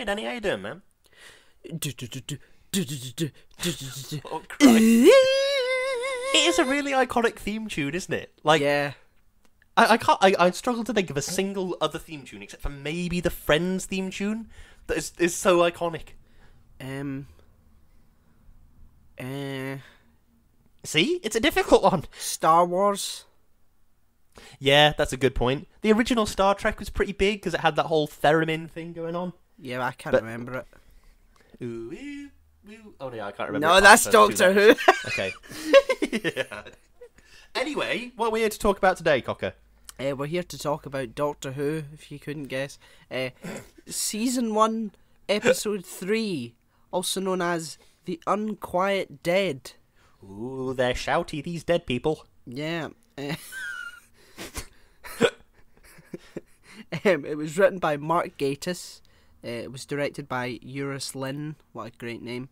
Hey Danny, how you doing, man? Oh, Christ. It is a really iconic theme tune, isn't it? Like, Yeah. I struggle to think of a single other theme tune except for maybe the Friends theme tune that is so iconic. See, it's a difficult one. Star Wars. Yeah, that's a good point. The original Star Trek was pretty big because it had that whole theremin thing going on. Yeah, I can't But- remember it. Ooh, ooh, ooh. Oh no, I can't remember. No, it that's past the first two Doctor Who. letters. Okay. Yeah. Anyway, what are we here to talk about today, Cocker? We're here to talk about Doctor Who, if you couldn't guess. Season 1, Episode 3, also known as The Unquiet Dead. Ooh, they're shouty, these dead people. Yeah. It was written by Mark Gatiss. It was directed by Eurus Lynn. What a great name.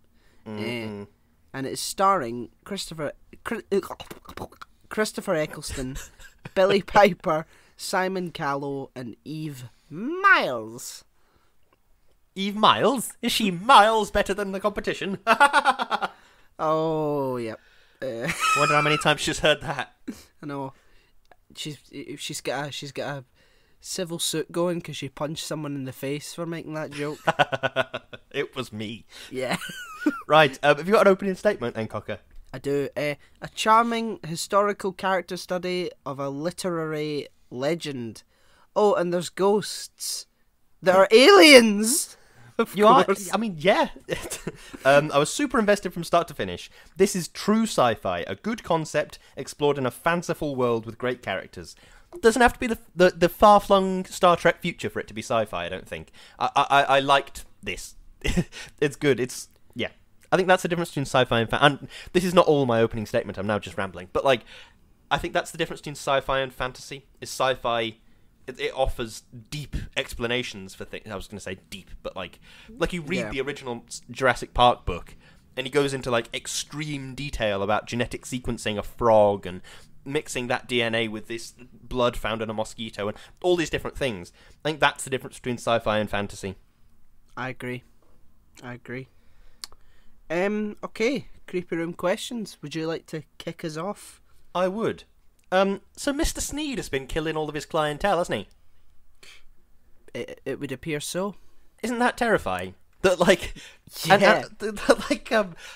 And it's starring Christopher Eccleston, Billy Piper, Simon Callow, and Eve Miles. Eve Miles? Is she miles better than the competition? Oh, yep. Wonder how many times she's heard that. I know. She's got a civil suit going because she punched someone in the face for making that joke. It was me. Yeah. Right, have you got an opening statement then, Cocker? I do. A charming historical character study of a literary legend. Oh, and there's ghosts. There are aliens! Of course. I mean, yeah. I was super invested from start to finish. This is true sci-fi, a good concept explored in a fanciful world with great characters. Doesn't have to be the far-flung Star Trek future for it to be sci-fi, I don't think. I liked this. It's good. Yeah. I think that's the difference between sci-fi and this is not all my opening statement, I'm now just rambling. But, like, I think that's the difference between sci-fi and fantasy. Is sci-fi... It offers deep explanations for things. I was going to say deep, but like you read the original Jurassic Park book, and he goes into like extreme detail about genetic sequencing a frog and mixing that DNA with this blood found in a mosquito and all these different things. I think that's the difference between sci-fi and fantasy. I agree. Okay, creepy room questions. Would you like to kick us off? I would. So Mr. Sneed has been killing all of his clientele, hasn't he? It would appear so. Isn't that terrifying? That like, Yeah.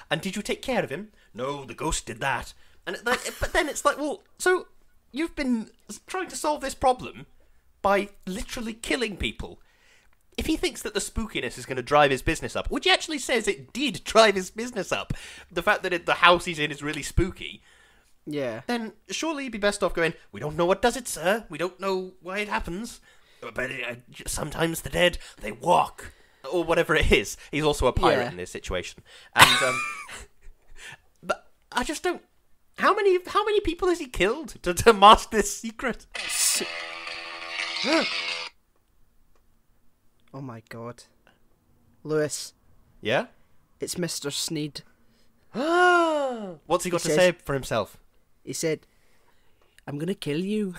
and did you take care of him? No, the ghost did that. And like, but then it's like, well, so you've been trying to solve this problem by literally killing people. If he thinks that the spookiness is going to drive his business up, which he actually says it did drive his business up, the fact that the house he's in is really spooky. Yeah. Then surely he'd be best off going, we don't know what does it, sir. We don't know why it happens. But sometimes the dead, they walk. Or whatever it is. He's also a pirate in this situation. And, but I just don't... How many people has he killed to mask this secret? Oh my god. Lewis, Yeah? it's Mr. Sneed. What's he got to says- say for himself? He said, I'm gonna kill you.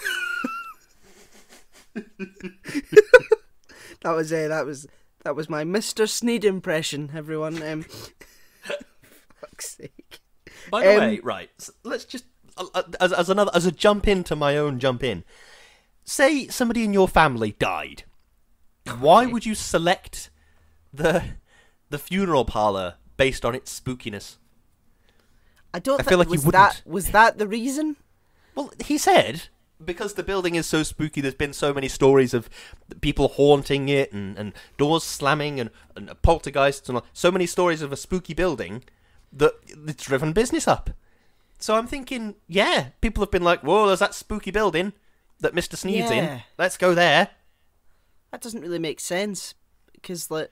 That was my Mr. Sneed impression, everyone. Fuck's sake. By the way, right, so let's just... As a jump into my own jump in. Say somebody in your family died. Why would you select the funeral parlour based on its spookiness? I don't feel like you wouldn't. Was that the reason? Well, he said, because the building is so spooky, there's been so many stories of people haunting it and doors slamming and poltergeists and so many stories of a spooky building that it's driven business up. So I'm thinking, yeah, people have been like, whoa, there's that spooky building that Mr. Sneed's in. Let's go there. That doesn't really make sense, because like,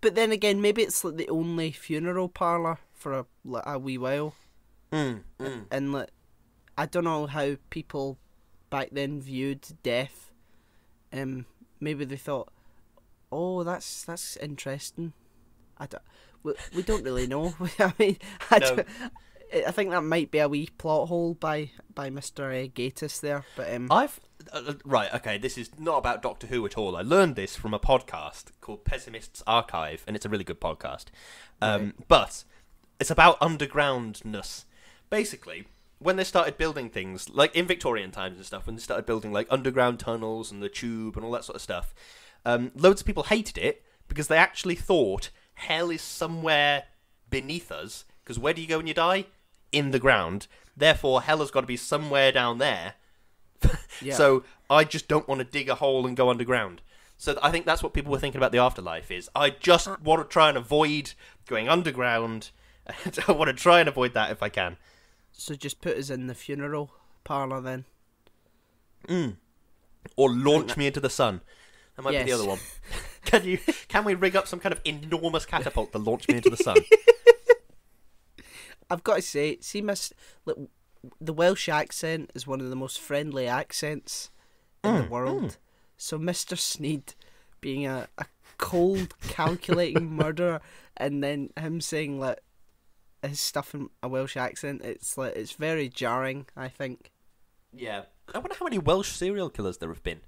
but then again, maybe it's like the only funeral parlour for a wee while, and like, I don't know how people back then viewed death. Maybe they thought, oh, that's interesting. We don't really know. I mean, I think that might be a wee plot hole by Mr. Gatiss there, but right, okay, this is not about Doctor Who at all. I learned this from a podcast called Pessimist's Archive, and it's a really good podcast. Right. But it's about undergroundness. Basically, when they started building things, like in Victorian times and stuff, when they started building like underground tunnels and the tube and all that sort of stuff, loads of people hated it because they actually thought hell is somewhere beneath us, because where do you go when you die? In the ground. Therefore, hell has got to be somewhere down there. Yeah. So I just don't want to dig a hole and go underground. So I think that's what people were thinking about the afterlife is, I just want to try and avoid going underground. I want to try and avoid that if I can. So just put us in the funeral parlour then. Or launch me into the sun. That might be the other one. Can we rig up some kind of enormous catapult to launch me into the sun? I've got to say, look, the Welsh accent is one of the most friendly accents in the world. So Mr. Sneed being a cold, calculating murderer, and then him saying like his stuff in a Welsh accent, it's very jarring, I think. Yeah, I wonder how many Welsh serial killers there have been.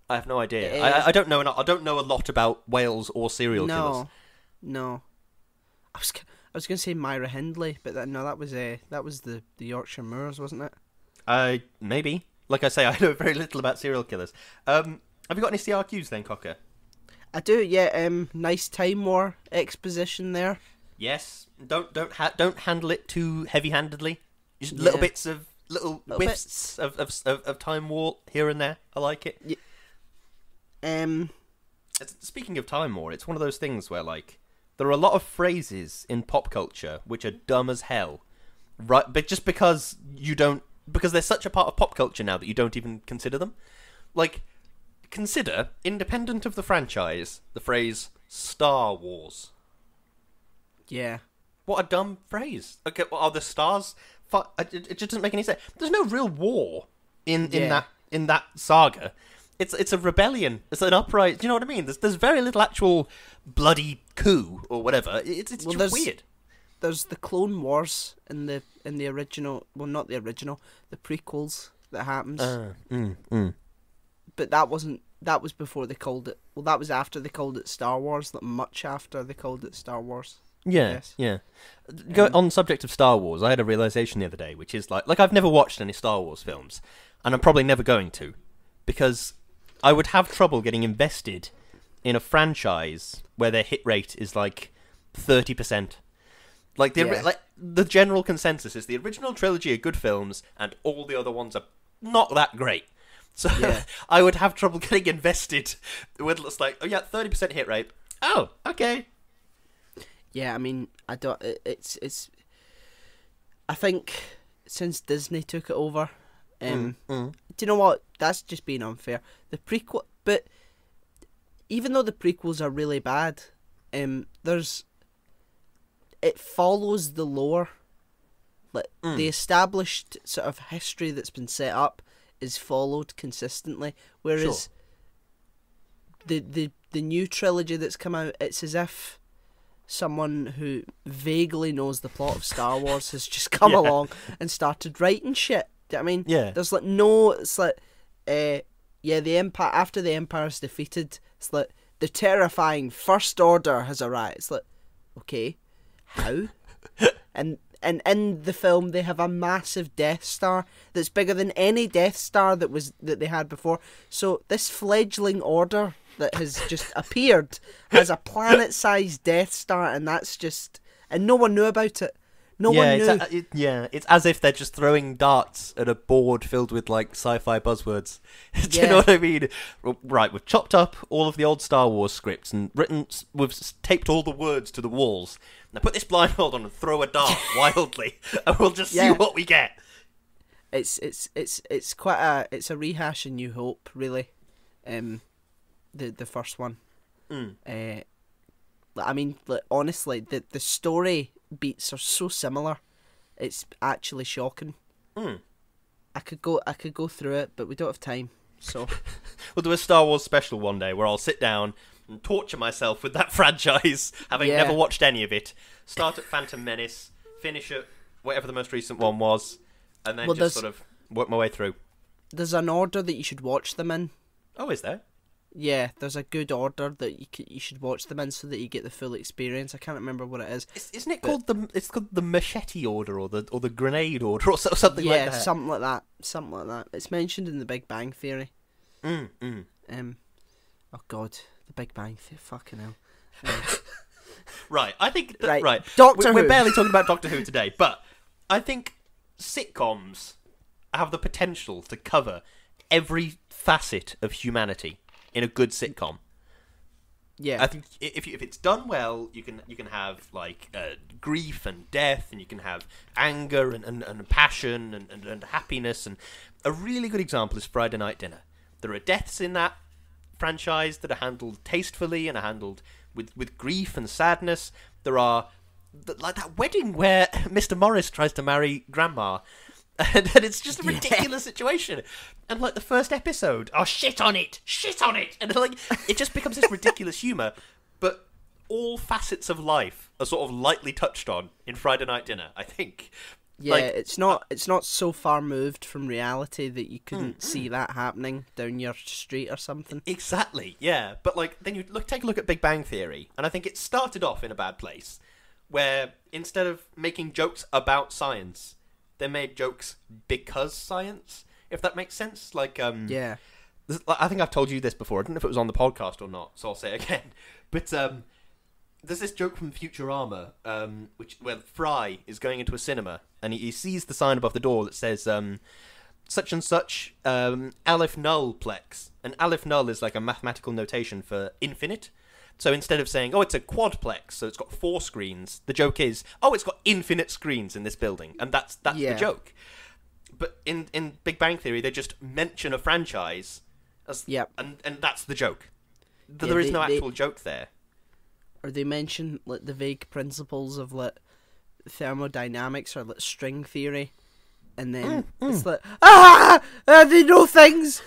I have no idea. I don't know. I don't know a lot about Wales or serial killers. No. I was going to say Myra Hindley, but that was the Yorkshire Moors, wasn't it? Maybe. Like I say, I know very little about serial killers. Have you got any CRQs then, Cocker? I do. Yeah. Nice Time War exposition there. Yes. Don't handle it too heavy-handedly. Just little bits of little whiffs of Time War here and there. I like it. Yeah. Speaking of Time War, it's one of those things where like there are a lot of phrases in pop culture which are dumb as hell, right? But just because because they're such a part of pop culture now that you don't even consider them. Like, consider, independent of the franchise, the phrase Star Wars. Yeah. What a dumb phrase. Okay, well, are the stars? It just doesn't make any sense. There's no real war in that saga. It's a rebellion. It's an uprising. Do you know what I mean? There's very little actual bloody coup or whatever. It's just weird. There's the Clone Wars in the original. Well, not the original. The prequels that happens. But that was before they called it. Well, that was after they called it Star Wars. Like much after they called it Star Wars. Yeah, yeah. On the subject of Star Wars, I had a realization the other day, which is like I've never watched any Star Wars films, and I'm probably never going to, because I would have trouble getting invested in a franchise where their hit rate is like 30%. Like the general consensus is the original trilogy are good films, and all the other ones are not that great. So I would have trouble getting invested with it's like, oh yeah, 30% hit rate. Oh, okay. Yeah, I mean, I don't. It's. I think since Disney took it over, do you know what? That's just being unfair. The prequel, but even though the prequels are really bad, it follows the lore. Like the established sort of history that's been set up is followed consistently, whereas the new trilogy that's come out, it's as if someone who vaguely knows the plot of Star Wars has just come along and started writing shit. Do you know what I mean? Yeah. There's like no. It's like, the Empire, after the Empire's defeated, it's like the terrifying First Order has arrived. It's like, okay, how? and in the film they have a massive Death Star that's bigger than any Death Star that they had before. So this fledgling order that has just appeared has a planet-sized Death Star, and no one knew about it. No one knew. It's as if they're just throwing darts at a board filled with like sci-fi buzzwords. Do you know what I mean? Right, we've chopped up all of the old Star Wars scripts and we've taped all the words to the walls. Now put this blindfold on and throw a dart wildly, and we'll just see what we get. It's a rehash of New Hope, really. The first one. I mean, like, honestly, the story beats are so similar. It's actually shocking. I could go through it, but we don't have time. So we'll do a Star Wars special one day where I'll sit down and torture myself with that franchise, having never watched any of it. Start at Phantom Menace, finish at whatever the most recent one was, and then just sort of work my way through. There's an order that you should watch them in. Oh, is there? Yeah, there's a good order that you should watch them in so that you get the full experience. I can't remember what it is. Isn't it called the machete order or the grenade order or something like that? Yeah, something like that. Something like that. It's mentioned in the Big Bang Theory. Oh God, the Big Bang Theory. Fucking hell. Right, I think right. Doctor Who. We're barely talking about Doctor Who today, but I think sitcoms have the potential to cover every facet of humanity in a good sitcom. Yeah, I think if it's done well, you can have like grief and death, and you can have anger and passion and happiness. And a really good example is Friday Night Dinner. There are deaths in that franchise that are handled tastefully and are handled with grief and sadness. There are like that wedding where Mr. Morris tries to marry Grandma. And it's just a ridiculous situation. And like the first episode, shit on it, and like it just becomes this ridiculous humour. But all facets of life are sort of lightly touched on in Friday Night Dinner, I think. Yeah, like, it's not so far moved from reality that you couldn't see that happening down your street or something. Exactly, yeah. But like then you take a look at Big Bang Theory, and I think it started off in a bad place, where instead of making jokes about science, they made jokes because science, if that makes sense. Like, yeah. I think I've told you this before. I don't know if it was on the podcast or not, so I'll say it again. But there's this joke from Futurama, where Fry is going into a cinema, and he sees the sign above the door that says, such and such, Aleph Null Plex. And Aleph Null is like a mathematical notation for infinite. So instead of saying, it's a quadplex, so it's got 4 screens, the joke is, it's got infinite screens in this building, and that's the joke. But in Big Bang Theory, they just mention a franchise, and that's the joke. There is no actual joke there. Or they mention like the vague principles of like thermodynamics or like string theory, and then it's like, they know things.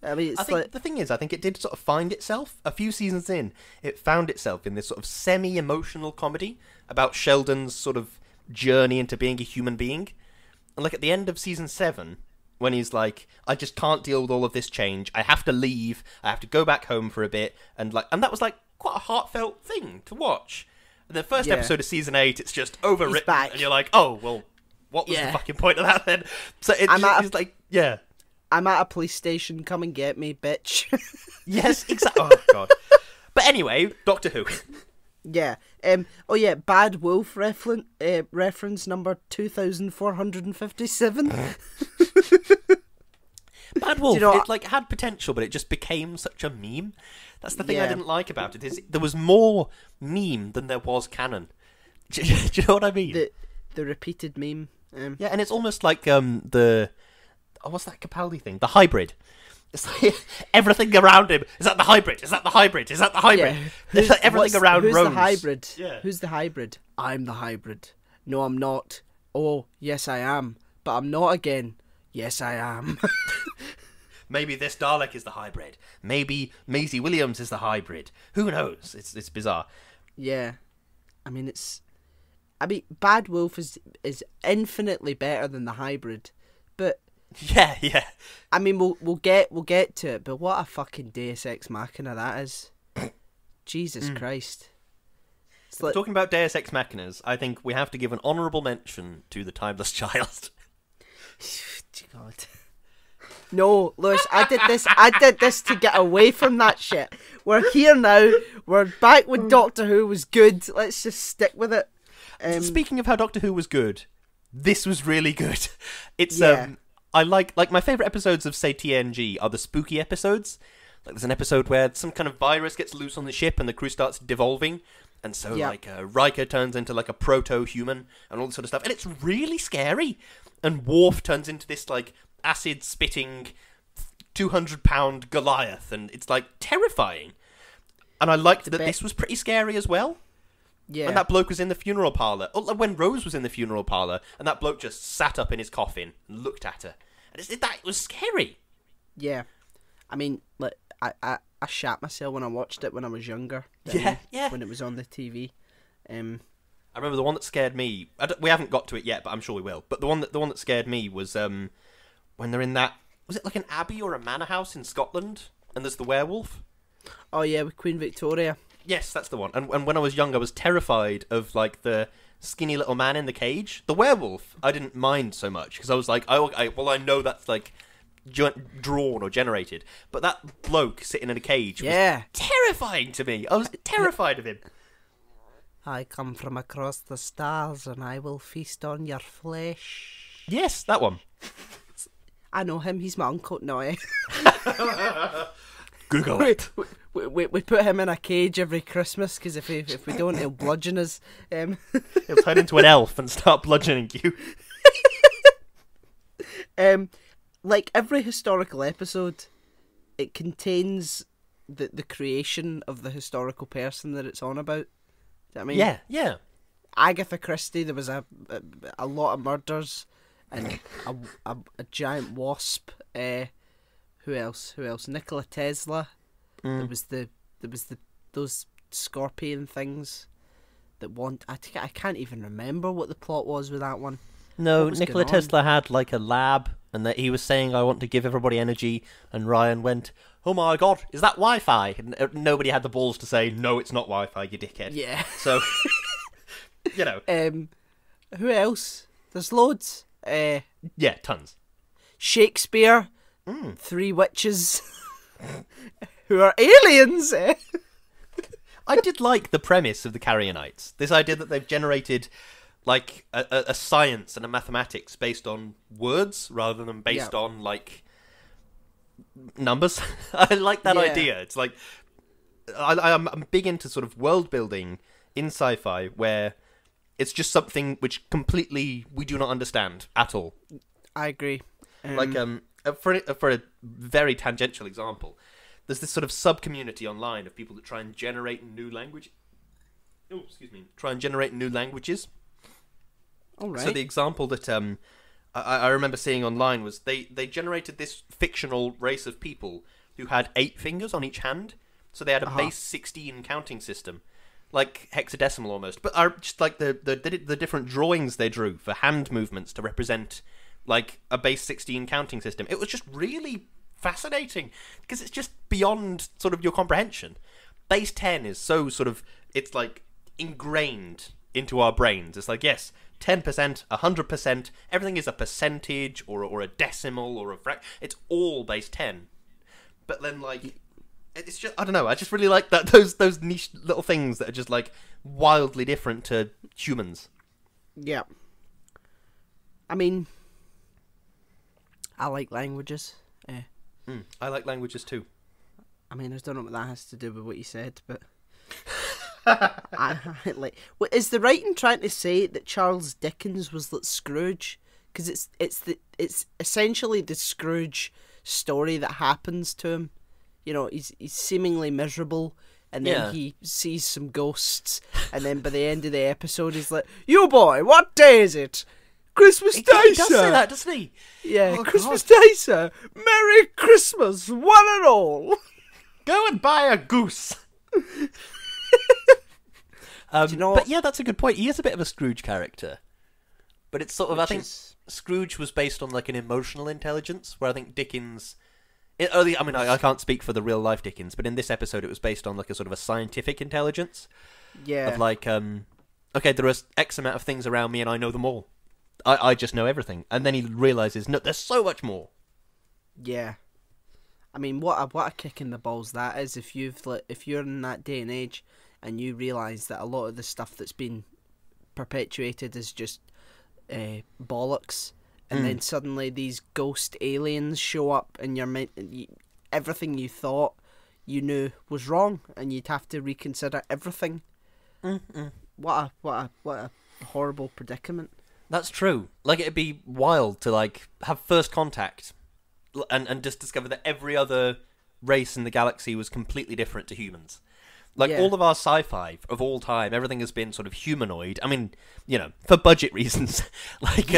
I mean, I think the thing is, I think it did sort of find itself. A few seasons in, it found itself in this sort of semi-emotional comedy about Sheldon's sort of journey into being a human being. And like at the end of season 7, when he's like, I just can't deal with all of this change. I have to leave. I have to go back home for a bit. And that was like quite a heartfelt thing to watch. And the first episode of season 8, it's just overwritten. And you're like, oh, well, what was the fucking point of that then? So it's like, yeah. I'm at a police station, come and get me, bitch. Yes, exactly. Oh, God. But anyway, Doctor Who. Yeah. Bad Wolf reference number 2457. Bad Wolf, it had potential, but it just became such a meme. That's the thing I didn't like about it, is there was more meme than there was canon. Do you know what I mean? The repeated meme. Yeah, and it's almost like what's that Capaldi thing? The hybrid. It's like everything around him. Is that the hybrid? Is that the hybrid? Is that the hybrid? Yeah. Like everything around Who's Rose. The hybrid? Yeah. Who's the hybrid? I'm the hybrid. No, I'm not. Oh, yes, I am. But I'm not again. Yes, I am. Maybe this Dalek is the hybrid. Maybe Maisie Williams is the hybrid. Who knows? It's bizarre. Yeah. Bad Wolf is infinitely better than the hybrid. But yeah. I mean, we'll get to it, but what a fucking Deus Ex Machina that is. Jesus Christ. Talking about Deus Ex Machinas, I think we have to give an honourable mention to The Timeless Child. God. No, Lewis, I did this to get away from that shit. We're here now. We're back when Doctor Who was good. Let's just stick with it. Speaking of how Doctor Who was good, this was really good. It's I like my favourite episodes of, say, TNG are the spooky episodes. Like there's an episode where some kind of virus gets loose on the ship and the crew starts devolving. And so, Riker turns into, like, a proto-human and all this sort of stuff. And it's really scary. And Worf turns into this, like, acid-spitting 200-pound Goliath. And it's, like, terrifying. And I liked that this was pretty scary as well. Yeah. And that bloke was in the funeral parlour. When Rose was in the funeral parlour, and that bloke just sat up in his coffin and looked at her. And it was scary. Yeah. I mean, like, I shat myself when I watched it when I was younger. Yeah. When it was on the TV. I I remember the one that scared me. We haven't got to it yet, but I'm sure we will. But the one that scared me was when they're in that. Was it like an abbey or a manor house in Scotland? And there's the werewolf. Oh yeah, with Queen Victoria. Yes, that's the one. And when I was young, I was terrified of like the skinny little man in the cage. The werewolf, I didn't mind so much because I was like, I know that's like drawn or generated, but that bloke sitting in a cage was terrifying to me. I was terrified of him. I come from across the stars and I will feast on your flesh. Yes, that one. I know him, he's my uncle. No, Google it. We put him in a cage every Christmas because if we don't, he'll bludgeon us. He'll turn into an elf and start bludgeoning you. Like every historical episode, it contains the creation of the historical person that it's on about. Do you know what I mean? Yeah. Agatha Christie, there was a lot of murders and a giant wasp. Who else? Nikola Tesla. There was those scorpion things that I can't even remember what the plot was with that one. No, Nikola Tesla had like a lab, and that he was saying, "I want to give everybody energy," and Ryan went, "Oh my god, is that Wi-Fi?" And nobody had the balls to say, "No, it's not Wi-Fi, you dickhead." Yeah. So, you know. Who else? There's loads. Yeah, tons. Shakespeare. 3 witches. Who are aliens. I did like the premise of the Carrionites. This idea that they've generated like a science and a mathematics based on words rather than based on like numbers. I like that idea. It's like I'm big into sort of world building in sci-fi where it's just something which completely we do not understand at all. I agree. For a very tangential example, there's this sort of sub-community online of people that try and generate new language. Oh, excuse me. Try and generate new languages. All right. So the example that I remember seeing online was they generated this fictional race of people who had 8 fingers on each hand. So they had a base 16 counting system, like hexadecimal almost. But are just like the different drawings they drew for hand movements to represent like a base 16 counting system. It was just really fascinating because it's just beyond sort of your comprehension. Base 10 is so sort of, it's like ingrained into our brains. It's like, yes, 10%, 100%, everything is a percentage or a decimal or a fraction. It's all base 10. But then like, it's just, I don't know, I just really like that those niche little things that are just like wildly different to humans. Yeah. I mean, I like languages. I like languages too. I mean, I don't know what that has to do with what you said, but is the writing trying to say that Charles Dickens was like Scrooge? Because it's essentially the Scrooge story that happens to him. You know, he's seemingly miserable, and then he sees some ghosts, and then by the end of the episode, he's like, "You boy, what day is it? Christmas Day, sir." He does say that, doesn't he? Yeah, Christmas Day, sir. Merry Christmas, one and all. Go and buy a goose. You know, but yeah, that's a good point. He is a bit of a Scrooge character, but it's sort of, I think Scrooge was based on like an emotional intelligence, where I think Dickens. I can't speak for the real life Dickens, but in this episode, it was based on like a sort of a scientific intelligence. Yeah. Of like, okay, there are X amount of things around me, and I know them all. I just know everything, and then he realizes, no, there's so much more. Yeah. I mean, what a kick in the balls that is if you're in that day and age and you realise that a lot of the stuff that's been perpetuated is just bollocks, and then suddenly these ghost aliens show up and everything you thought you knew was wrong, and you'd have to reconsider everything. What a horrible predicament. That's true. Like, it'd be wild to like have first contact and just discover that every other race in the galaxy was completely different to humans. Like, all of our sci-fi of all time, everything has been sort of humanoid. I mean, you know, for budget reasons. Like,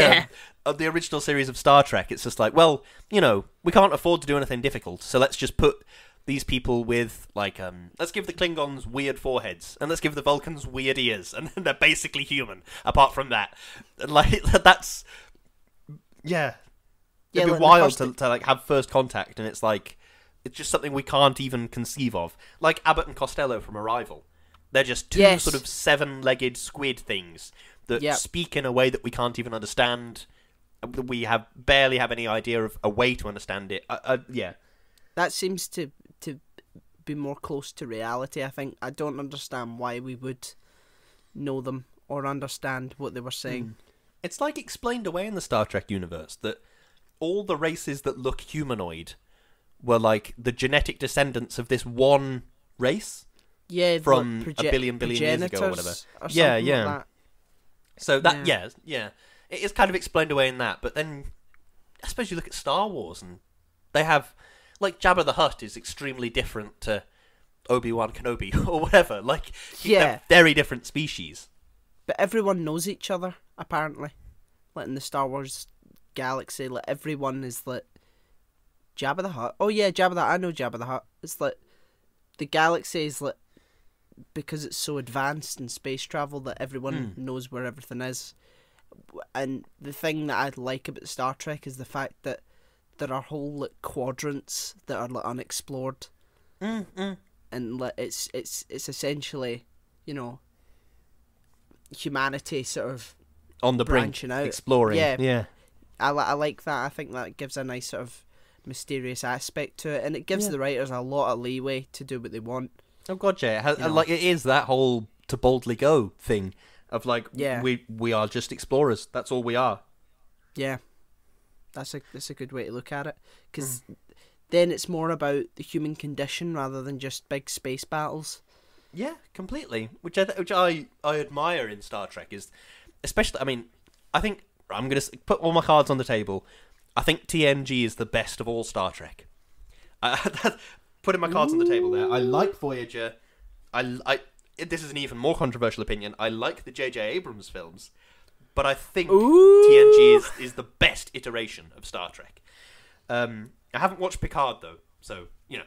of the original series of Star Trek, it's just like, well, you know, we can't afford to do anything difficult, so let's just put these people with, like, let's give the Klingons weird foreheads, and let's give the Vulcans weird ears, and they're basically human, apart from that. Like, that's... Yeah. It'd be wild to like, have first contact, and it's like... It's just something we can't even conceive of. Like Abbott and Costello from Arrival. They're just two sort of seven-legged squid things that speak in a way that we can't even understand. We barely have any idea of a way to understand it. Yeah. That seems to be more close to reality, I think. I don't understand why we would know them or understand what they were saying. It's like explained away in the Star Trek universe that all the races that look humanoid were like the genetic descendants of this one race. Yeah, from a billion years ago or whatever. Yeah. Like that. So that, yeah. It is kind of explained away in that, but then I suppose you look at Star Wars and they have, like, Jabba the Hutt is extremely different to Obi-Wan Kenobi or whatever. Like, they're very different species. But everyone knows each other, apparently. Like, in the Star Wars galaxy, like, everyone is like, Jabba the Hutt. Oh yeah, Jabba the Hutt. I know Jabba the Hutt. It's like the galaxy is like, because it's so advanced in space travel that everyone knows where everything is. And the thing that I like about Star Trek is the fact that there are whole like quadrants that are like unexplored, and like it's essentially, you know, humanity sort of on the branching brink, out, exploring. Yeah. I like that. I think that gives a nice sort of mysterious aspect to it, and it gives the writers a lot of leeway to do what they want. Oh god, yeah. Like, it is that whole to boldly go thing of like, we are just explorers. That's all we are. Yeah, that's a good way to look at it, because then it's more about the human condition rather than just big space battles. Yeah, completely. Which I admire in Star Trek is, especially. I mean, I think I'm gonna put all my cards on the table. I think TNG is the best of all Star Trek. Putting my cards on the table there. I like Voyager. This is an even more controversial opinion. I like the J.J. Abrams films, but I think TNG is the best iteration of Star Trek. I haven't watched Picard though, so you know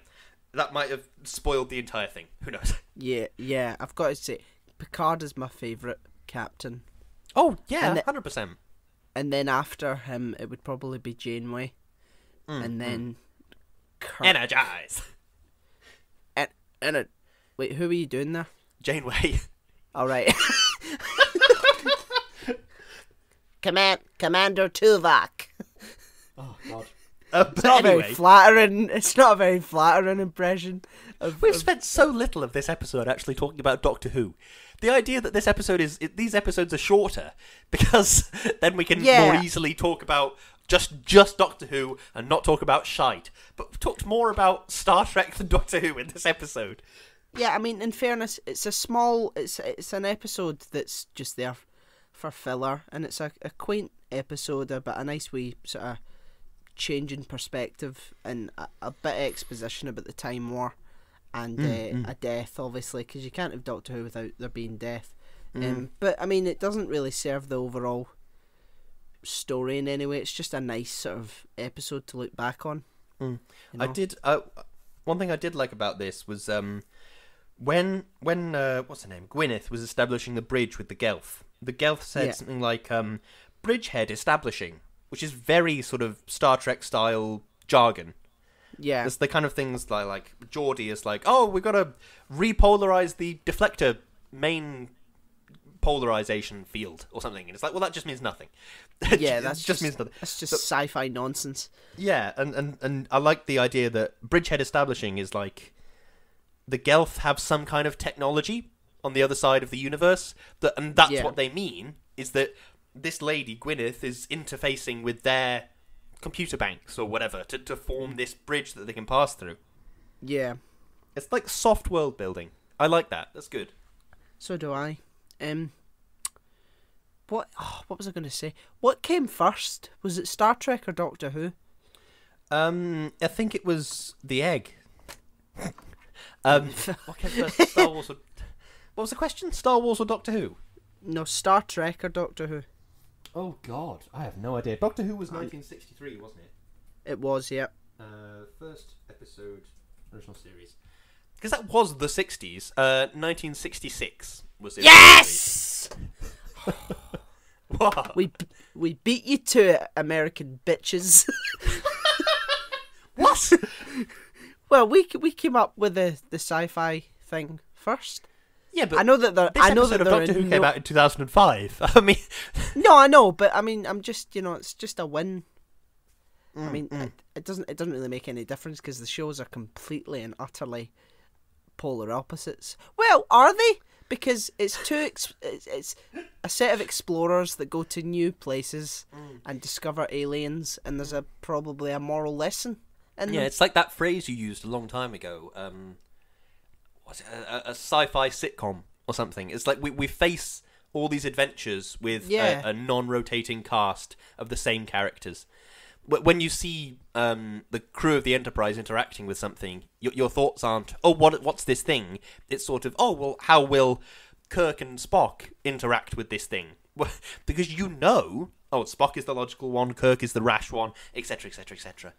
that might have spoiled the entire thing. Who knows? Yeah. I've got to say, Picard is my favourite captain. Oh yeah, 100%. And then after him, it would probably be Janeway, and then Kirk. Energize. Wait, who are you doing there? Janeway. All right. Commander Tuvok. Oh God. It's not very flattering. It's not a very flattering impression. We've spent so little of this episode actually talking about Doctor Who. The idea that these episodes are shorter because then we can more easily talk about just Doctor Who and not talk about shite. But we've talked more about Star Trek than Doctor Who in this episode. Yeah, I mean, in fairness, it's an episode that's just there for filler, and it's a quaint episode, but a nice wee sort of change in perspective and a bit of exposition about the Time War and a death, obviously, because you can't have Doctor Who without there being death. But I mean, it doesn't really serve the overall story in any way. It's just a nice sort of episode to look back on. You know? One thing I did like about this was when what's her name, Gwyneth, was establishing the bridge with the Gelth. The Gelth said something like bridgehead establishing, which is very sort of Star Trek style jargon. Yeah, it's the kind of things like Geordie is like, oh, we've got to repolarize the deflector main polarization field or something, and it's like, well, that just means nothing. That just means nothing. That's just sci-fi nonsense. Yeah, and I like the idea that bridgehead establishing is like the Gelth have some kind of technology on the other side of the universe, and that's what they mean, is that this lady, Gwyneth, is interfacing with their computer banks or whatever to form this bridge that they can pass through. Yeah. It's like soft world building. I like that. That's good. So do I. What was I going to say? What came first? Was it Star Trek or Doctor Who? I think it was the egg. What came first? Star Wars or... What was the question? Star Wars or Doctor Who? No, Star Trek or Doctor Who. Oh God, I have no idea. Doctor Who was 1963, wasn't it? It was, yeah. First episode Original series. Because that was the 60s. 1966 was it. Yes! What? We beat you to it, American bitches. What? Well, we came up with the sci-fi thing first. Yeah, but I know that this episode of Doctor Who came out in 2005. I mean, no, I know, but I mean, I'm just it's just a win. I mean, it doesn't really make any difference because the shows are completely and utterly polar opposites. Well, are they? Because it's it's a set of explorers that go to new places and discover aliens, and there's probably a moral lesson in them. Yeah, it's like that phrase you used a long time ago. What's it? A sci-fi sitcom or something. It's like we face all these adventures with a non-rotating cast of the same characters. When you see the crew of the Enterprise interacting with something, your thoughts aren't, oh, what's this thing? It's sort of, oh, well, how will Kirk and Spock interact with this thing? Because oh, Spock is the logical one, Kirk is the rash one, etc., etc., etc.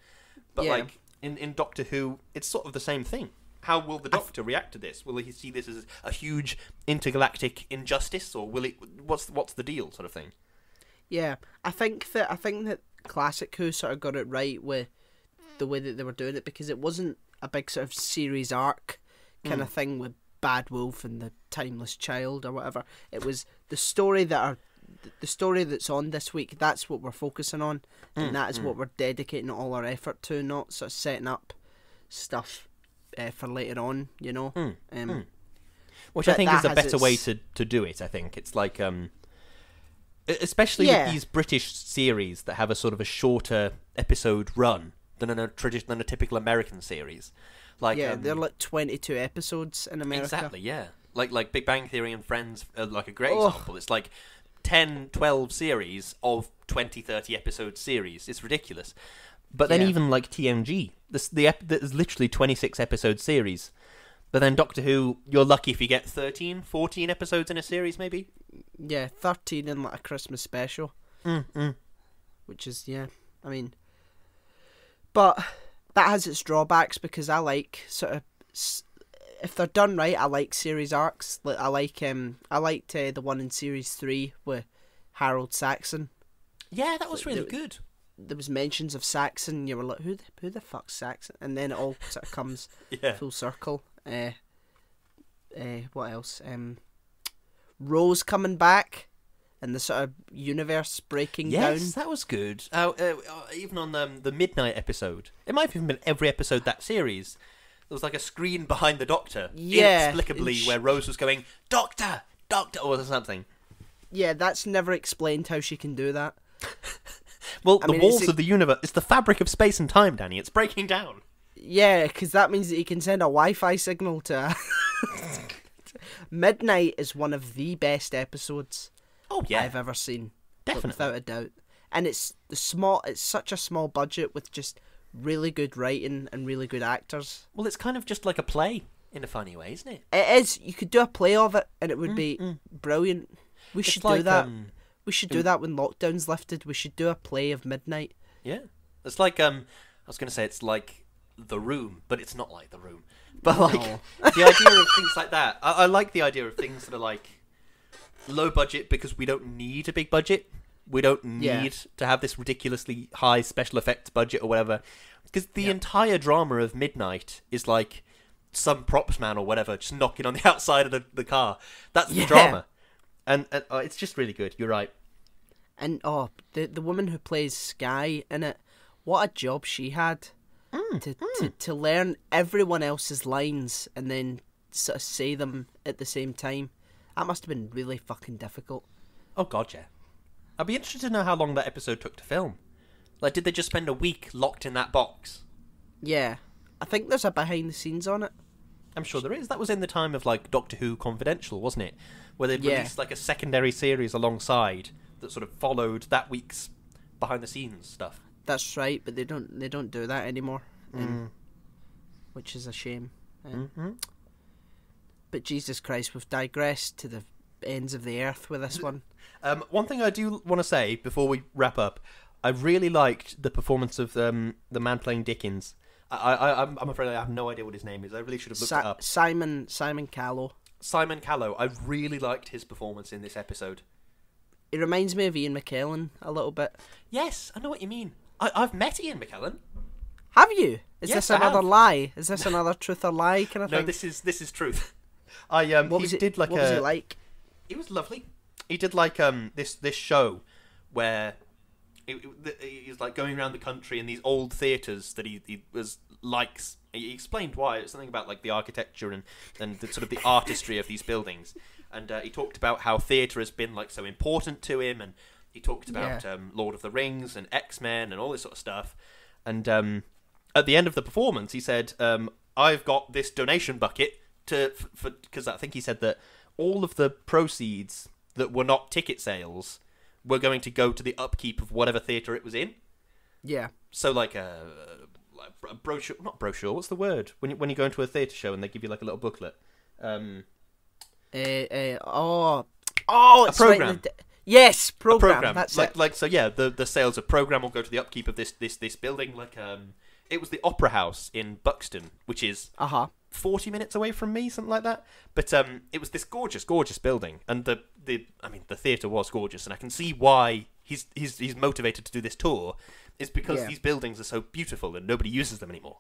But like in Doctor Who, it's sort of the same thing. How will the Doctor react to this? Will he see this as a huge intergalactic injustice, or will it? What's the deal, sort of thing? Yeah, I think that Classic Who sort of got it right with the way that they were doing it, because it wasn't a big sort of series arc kind of thing with Bad Wolf and the Timeless Child or whatever. It was the story that's on this week. That's what we're focusing on, and that is what we're dedicating all our effort to, not sort of setting up stuff for later on. Which I think is a better way to do it. I think it's like especially with these British series that have a sort of a shorter episode run than a typical American series. Like they're like 22 episodes in America. Exactly, yeah. Like Big Bang Theory and Friends are like a great example. It's like 10, 12 series of 20, 30 episode series. It's ridiculous. But then even like TNG, there's literally 26 episode series. But then Doctor Who, you're lucky if you get 13, 14 episodes in a series, maybe? Yeah, 13 in like a Christmas special. Which is, I mean... But that has its drawbacks, because I like sort of... If they're done right, I like series arcs. Like I liked the one in series 3 with Harold Saxon. Yeah, that was really good. There was mentions of Saxon, and you were like, who the fuck's Saxon? And then it all sort of comes full circle. What else? Rose coming back, and the sort of universe breaking down. Yes, that was good. Even on the midnight episode, it might have even been every episode that series. There was like a screen behind the Doctor, inexplicably, where Rose was going, Doctor, Doctor, or something. Yeah, that's never explained how she can do that. Well, the walls of the universe, it's the fabric of space and time, Danny. It's breaking down. Yeah, because that means that you can send a Wi-Fi signal to... Midnight is one of the best episodes I've ever seen. Definitely. Without a doubt. And it's such a small budget with just really good writing and really good actors. Well, it's kind of just like a play in a funny way, isn't it? It is. You could do a play of it and it would be brilliant. We should do that. We should do that when lockdown's lifted. We should do a play of Midnight. Yeah. It's like, I was going to say it's like The Room, but it's not like The Room. But like, the idea of things like that, I like the idea of things that are like low budget because we don't need a big budget. We don't need to have this ridiculously high special effects budget or whatever. Because the entire drama of Midnight is like some props man or whatever just knocking on the outside of the car. That's the drama. And it's just really good. You're right. And the woman who plays Sky in it, what a job she had to learn everyone else's lines and then sort of say them at the same time. That must have been really fucking difficult. Oh god, yeah. I'd be interested to know how long that episode took to film. Like, did they just spend a week locked in that box? Yeah, I think there's a behind the scenes on it. I'm sure there is. That was in the time of like Doctor Who Confidential, wasn't it? Where they'd released like a secondary series alongside that sort of followed that week's behind the scenes stuff. That's right, but they don't do that anymore, which is a shame. But Jesus Christ, we've digressed to the ends of the earth with this one. One thing I do want to say before we wrap up, I really liked the performance of the man playing Dickens. I'm afraid I have no idea what his name is. I really should have looked it up. Simon Callow. Simon Callow. I really liked his performance in this episode. He reminds me of Ian McKellen a little bit. Yes, I know what you mean. I've met Ian McKellen. Have you? Is Yes, this I another have. lie? Is this another truth or lie kind of No, thing? this is truth. What he was it? did like what was it like? He was lovely. He did like this show where he's like going around the country in these old theatres that he was likes. He explained why. It's something about like the architecture and the sort of the artistry of these buildings. And he talked about how theatre has been like so important to him, and he talked about Lord of the Rings and X-Men and all this sort of stuff. And at the end of the performance, he said, "I've got this donation bucket because I think he said that all of the proceeds that were not ticket sales were going to go to the upkeep of whatever theatre it was in." Yeah. So like a brochure, not brochure. What's the word when you go into a theatre show and they give you like a little booklet? It's program. Right yes, program. Program. That's like, it. Like so, yeah. The sales of program will go to the upkeep of this building. Like it was the Opera House in Buxton, which is 40 minutes away from me, something like that. But it was this gorgeous building, and the theatre was gorgeous, and I can see why he's motivated to do this tour, is because these buildings are so beautiful and nobody uses them anymore.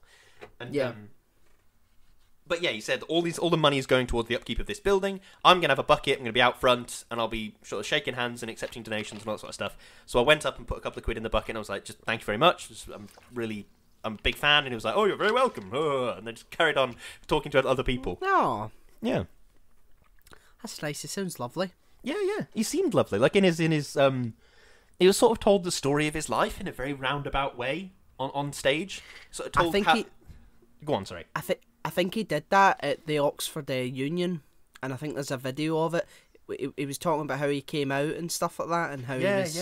And but yeah, he said all the money is going towards the upkeep of this building. I'm gonna have a bucket. I'm gonna be out front, and I'll be sort of shaking hands and accepting donations and all that sort of stuff. So I went up and put a couple of quid in the bucket, and I was like, "Just thank you very much. I'm a big fan." And he was like, "Oh, you're very welcome." And then just carried on talking to other people. Oh, Yeah, that's nice. It sounds lovely. yeah. He seemed lovely. Like in his he was sort of told the story of his life in a very roundabout way on stage. Sort of told Go on, sorry. I think he did that at the Oxford Union, and I think there's a video of it. He was talking about how he came out and stuff like that, and how he was.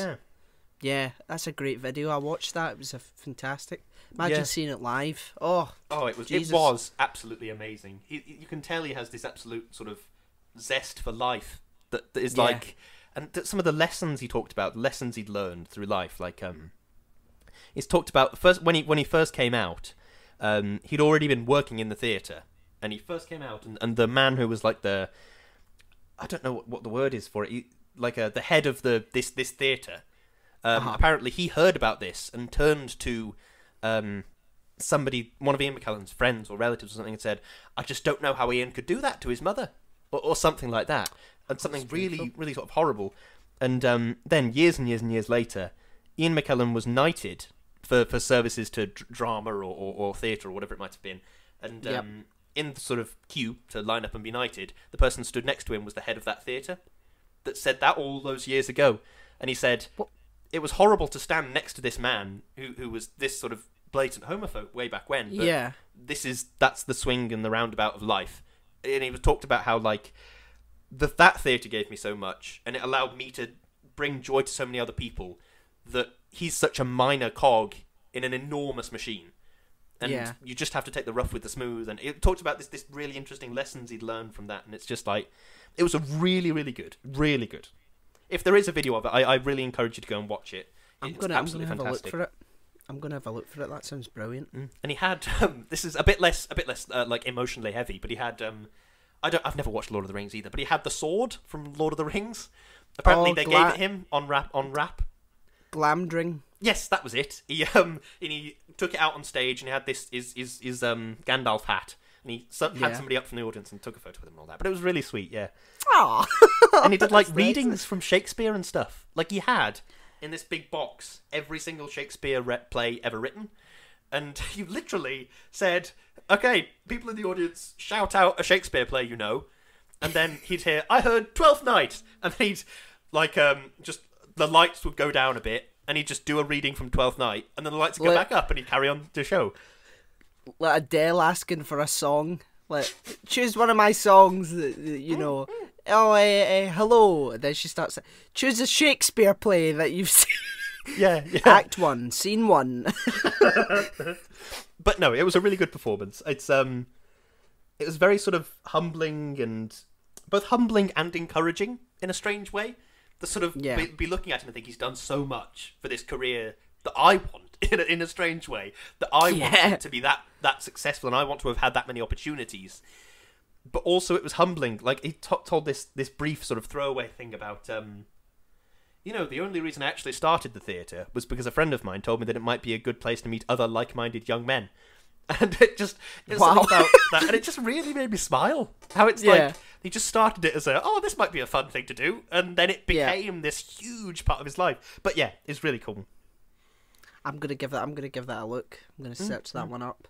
Yeah, that's a great video. I watched that. It was fantastic. Imagine seeing it live. Oh, it was absolutely amazing. You can tell he has this absolute sort of zest for life that is like, and some of the lessons he talked about, lessons he'd learned through life. Like he's talked about when he first came out. He'd already been working in the theatre, and he first came out, and the man who was like I don't know what the word is for it, the head of this theatre. Apparently, he heard about this and turned to somebody, one of Ian McKellen's friends or relatives or something, and said, "I just don't know how Ian could do that to his mother," or something like that, and something really, really sort of horrible. And then years and years and years later, Ian McKellen was knighted for services to drama or theatre or whatever it might have been. And in the sort of queue to line up and be knighted, the person stood next to him was the head of that theatre that said that all those years ago. And he said, it was horrible to stand next to this man who was this sort of blatant homophobe way back when. But that's the swing and the roundabout of life. And he was talked about how like that theatre gave me so much, and it allowed me to bring joy to so many other people, that he's such a minor cog in an enormous machine. And you just have to take the rough with the smooth. And it talked about this really interesting lessons he'd learned from that. And it's just like, it was a really, really good. If there is a video of it, I really encourage you to go and watch it. I'm gonna have a look for it. I'm gonna have a look for it. That sounds brilliant. And he had this is a bit less like emotionally heavy, but he had I've never watched Lord of the Rings either, but he had the sword from Lord of the Rings. Apparently they gave it him on rap. Glamdring. Yes, that was it. He took it out on stage, and he had his Gandalf hat, and he had somebody up from the audience and took a photo with him and all that. But it was really sweet, yeah. Aww. And he did like readings from Shakespeare and stuff. Like he had in this big box every single Shakespeare play ever written, and he literally said, "Okay, people in the audience, shout out a Shakespeare play you know," and then he'd hear, "I heard Twelfth Night," and then he'd like just. The lights would go down a bit, and he'd just do a reading from Twelfth Night, and then the lights would go back up, and he'd carry on the show. Like Adele asking for a song. Like, choose one of my songs that you know. Hello. And then she starts saying, choose a Shakespeare play that you've seen. Yeah. Act 1, Scene 1. But no, it was a really good performance. It was very sort of both humbling and encouraging in a strange way. The sort of be looking at him and think he's done so much for this career that I want. in a strange way, that I want it to be that successful, and I want to have had that many opportunities. But also, it was humbling. Like, he told this brief sort of throwaway thing about, the only reason I actually started the theatre was because a friend of mine told me that it might be a good place to meet other like-minded young men. And it was something about that, and it just really made me smile. How it's like, he just started it as this might be a fun thing to do, and then it became this huge part of his life. But yeah, it's really cool. I'm gonna give that a look. I'm gonna search that one up.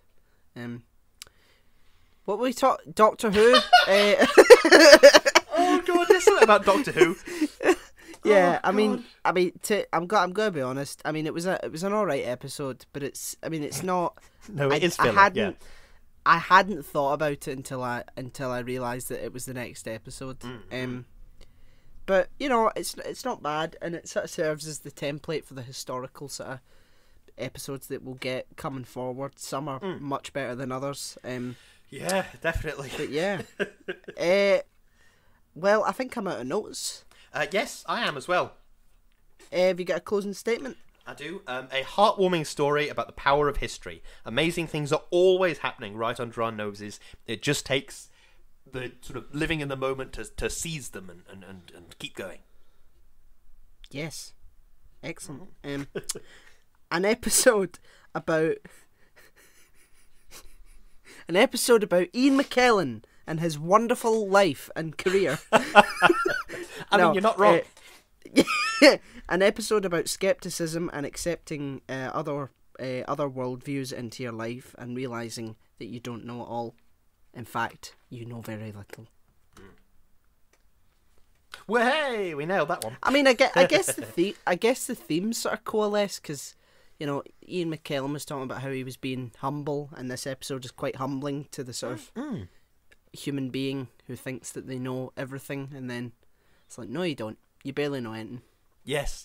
What were we talking? Doctor Who? Oh god, there's something about Doctor Who. Yeah, I'm gonna be honest. I mean, it was an alright episode, but it's not. No, it is filler. I hadn't thought about it until I realised that it was the next episode. But it's not bad, and it sort of serves as the template for the historical sort of episodes that we'll get coming forward. Some are much better than others. Yeah, definitely. But yeah. Well, I think I'm out of notes. Yes, I am as well. Have you got a closing statement? I do. A heartwarming story about the power of history. Amazing things are always happening right under our noses. It just takes the sort of living in the moment to seize them and keep going. Yes. Excellent. An episode about Ian McKellen and his wonderful life and career. I mean, you're not wrong. An episode about skepticism and accepting other worldviews into your life and realising that you don't know it all. In fact, you know very little. Well, hey, we nailed that one. I mean, I guess the themes sort of coalesce because, Ian McKellen was talking about how he was being humble, and this episode is quite humbling to the sort of human being who thinks that they know everything, and then it's like, no, you don't. You barely know anything. Yes.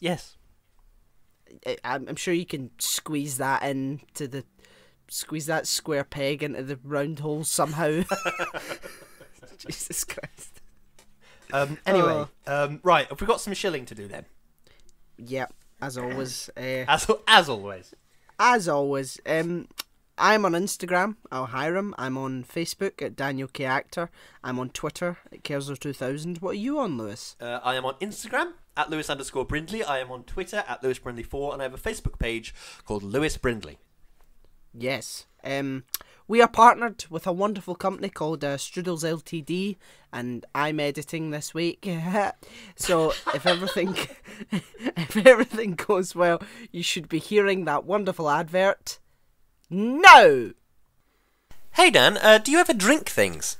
I'm sure you can squeeze that square peg into the round hole somehow. Jesus Christ. Anyway, right, have we got some shilling to do then? Yep, as always. As always. As always. I'm on Instagram, I'll hire him. I'm on Facebook at Daniel K Actor. I'm on Twitter at Kerzo2000. What are you on, Lewis? I am on Instagram at Lewis_Brindley. I am on Twitter at LewisBrindley4, and I have a Facebook page called Lewis Brindley. Yes. We are partnered with a wonderful company called Strudels Ltd, and I'm editing this week. So if everything goes well, you should be hearing that wonderful advert. No! Hey Dan, do you ever drink things?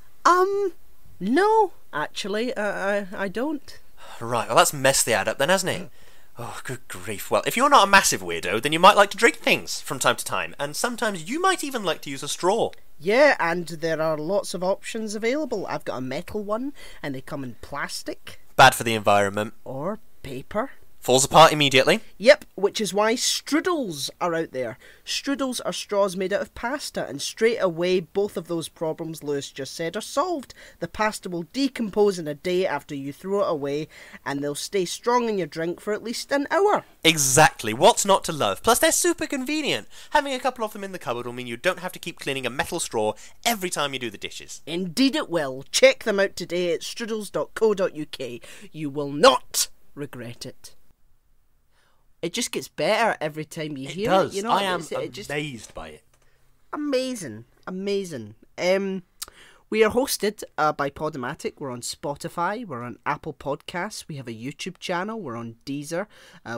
No, actually, I don't. Right, well that's messed the ad up then, hasn't it? Oh, good grief. Well, if you're not a massive weirdo, then you might like to drink things from time to time, and sometimes you might even like to use a straw. Yeah, and there are lots of options available. I've got a metal one, and they come in plastic. Bad for the environment. Or paper. Falls apart immediately. Yep, which is why strudels are out there. Strudels are straws made out of pasta, and straight away both of those problems Lewis just said are solved. The pasta will decompose in a day after you throw it away, and they'll stay strong in your drink for at least an hour. Exactly. What's not to love? Plus they're super convenient. Having a couple of them in the cupboard will mean you don't have to keep cleaning a metal straw every time you do the dishes. Indeed it will. Check them out today at strudels.co.uk. You will not regret it. It just gets better every time you hear it. It does. I am amazed by it. Amazing. We are hosted by Podomatic. We're on Spotify. We're on Apple Podcasts. We have a YouTube channel. We're on Deezer.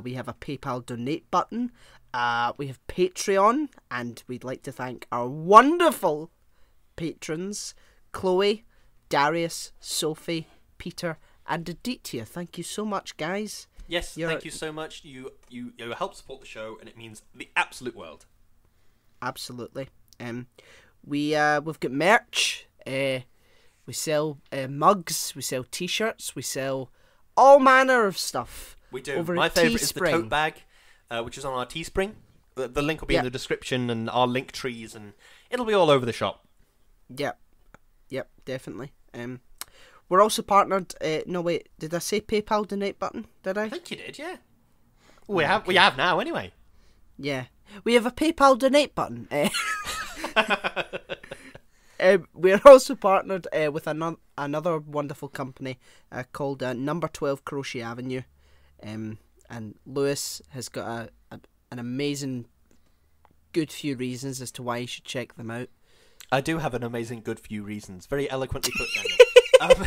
We have a PayPal donate button. We have Patreon. And we'd like to thank our wonderful patrons, Chloe, Darius, Sophie, Peter, and Aditya. Thank you so much, guys. Yes, thank you so much. You help support the show, and it means the absolute world. Absolutely. We've got merch. We sell mugs. We sell T-shirts. We sell all manner of stuff. We do. My favourite is the tote bag, which is on our Teespring. The link will be in the description and our link trees, and it'll be all over the shop. Yep, definitely. We're also partnered. No, wait. Did I say PayPal donate button? Did I? I think you did. Yeah. We have now anyway. Yeah. We have a PayPal donate button. We're also partnered with another wonderful company called Number 12 Crochet Avenue. And Lewis has got an amazing good few reasons as to why you should check them out. I do have an amazing good few reasons. Very eloquently put, Daniel.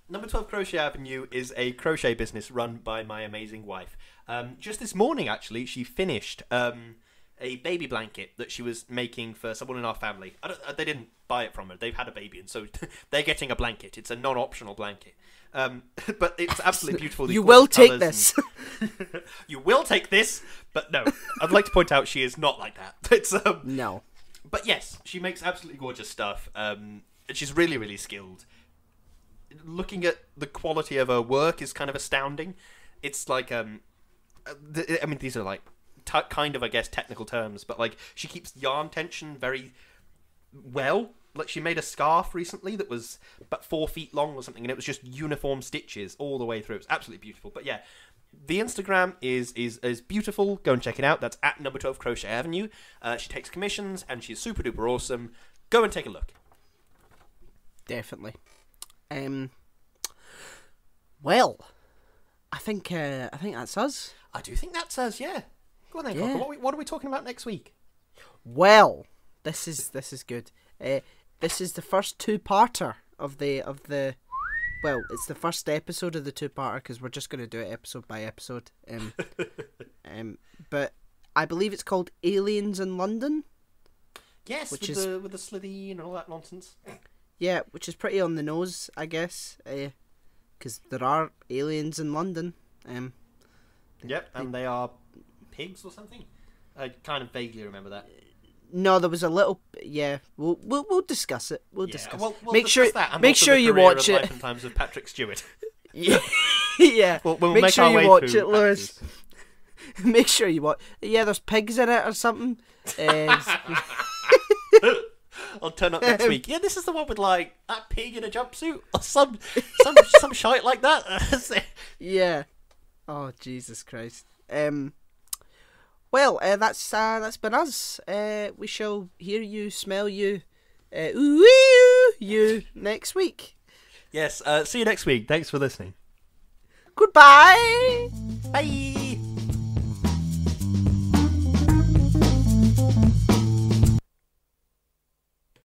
Number 12 Crochet Avenue is a crochet business run by my amazing wife. Just this morning, actually, she finished a baby blanket that she was making for someone in our family. They didn't buy it from her. They've had a baby, and so they're getting a blanket. It's a non-optional blanket. But it's absolutely beautiful. You will take this. You will take this, but no. I'd like to point out she is not like that. It's no. But yes, she makes absolutely gorgeous stuff. And she's really, really skilled. Looking at the quality of her work is kind of astounding. It's like, I mean, these are like kind of, I guess, technical terms, but like she keeps yarn tension very well. Like she made a scarf recently that was about 4 feet long or something, and it was just uniform stitches all the way through. It was absolutely beautiful. But yeah, the Instagram is beautiful. Go and check it out. That's at Number 12 Crochet Avenue. She takes commissions, and she's super duper awesome. Go and take a look. Definitely. Well, I think that's us. I do think that's us. Yeah. Go on then, Yeah. Cocker. What are we talking about next week? Well, this is good. This is the first two-parter of the. Well, it's the first episode of the two-parter because we're just going to do it episode by episode. But I believe it's called Aliens in London. Yes, which with the slithy and all that nonsense. Yeah, which is pretty on the nose, I guess, because there are aliens in London. Yep, and they are pigs or something. I kind of vaguely remember that. No, there was a little. Yeah, we'll discuss it. We'll discuss. We'll make discuss sure that and make also sure the you career watch and it. Life and Times of Patrick Stewart. Yeah, yeah. We'll make sure our you way watch through it, Lewis. actors. Make sure you watch. Yeah, there's pigs in it or something. I'll turn up next week. Yeah, this is the one with like that pig in a jumpsuit or some shite like that. Yeah. Oh Jesus Christ. Well, that's been us. We shall hear you, smell you, you next week. Yes. See you next week. Thanks for listening. Goodbye. Bye.